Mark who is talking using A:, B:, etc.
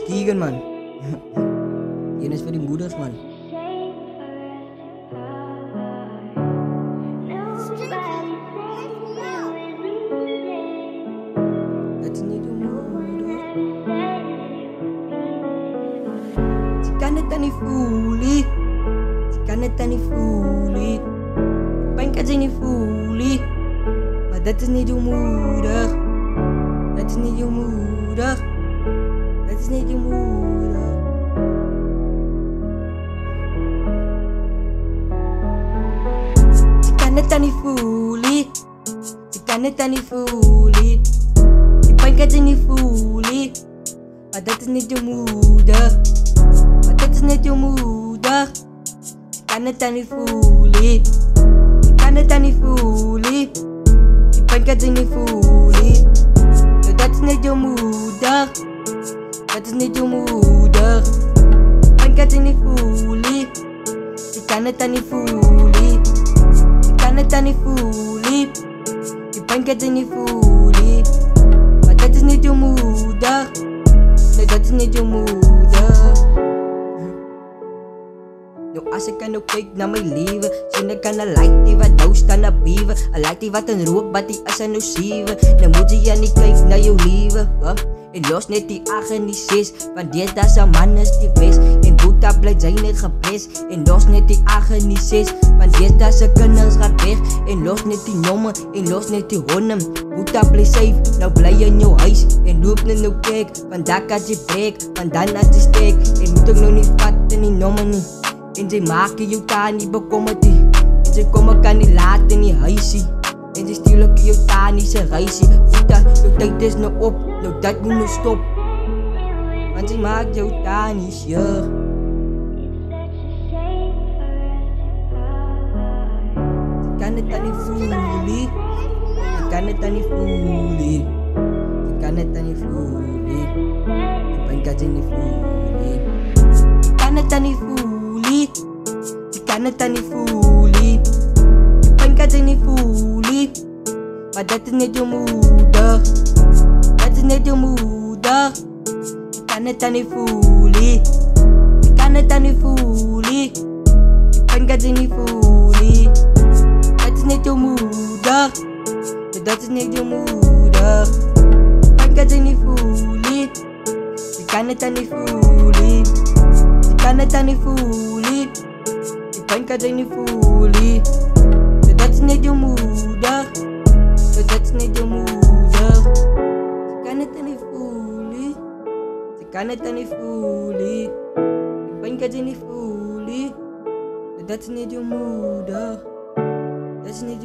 A: Keegan, man. Een is voor die moeders, man. Dat is niet de moeder. Ze kan het dan niet voelen. Ze kan het dan niet voelen. Pijn kan ze niet voelen. Maar dat is niet je moeder. Dat is niet je moeder. Dat is niet je moeder. Ze kan het dan niet voelen. Ze kan het dan niet voelen. Die pijn kan ze niet voelen. Maar dat is niet je moeder. Maar dat is niet je moeder. Ze kan het dan niet voelen. Ze kan het dan niet voelen. Die pijn kan ze niet voelen. Dat is niet je moeder. Dat is niet je moeder. Ik kan het niet voelen. Ik kan het dan niet voelen. Ik kan het dan niet voelen. Ik kan het niet voelen. Maar dat is niet je moeder. Nee, dat is niet je moeder. Nou, als ik nou kijk naar mijn leven, zie ik aan een light die wat nou staan naar bieven. Een light die wat een roep, wat die as en nou sieven. Dan moet je ja niet kijken naar jouw leven, En los net die 8 en die 6, want dit is een man is die wist. En Boeta blijft zijn niet gepest. En los net die 8 en die 6, want dit is een kinders gaat weg. En los net die nummer, en los net die honnen. Boeta blijft safe, nou blij in jouw huis. En loop net nou kijk, want daar kan je break, want dan had je steek. En moet ik nou niet vatten, die nummer niet. En ze maken jou daar niet bekommerd die. En ze komen kan niet laten in die huisie. En ze sturen jou daar niet zijn reisje. Boeta, jouw tijd is nou op, nou dat moet nou stop. Want ze maakt jou daar niet sure. Ze kan het dan niet voelen. Ze kan het dan niet voelen. Ze kan het dan niet voelen. De pijn kan ze niet voelen. Ze kan het dan niet voelen. Ze kan het dan niet voelen. De pijn kan ze niet voelen. Maar dat is niet je moeder. Dat is niet je moeder. Je kan het dan niet voelen. Je kan het dan niet voelen. Je pijn kan ze niet voelen. Dat is niet je moeder. Dat is niet je moeder. Je pijn kan ze niet voelen. Je kan het dan niet voelen. Je kan het dan niet voelen. Je pijn kan ze niet voelen. Dat is niet je moeder. Dat is niet je moeder. Ze kan het dan niet voelen. Ze kan het dan niet voelen. Je pijn kan ze niet voelen. Dat is niet je moeder. Dat is niet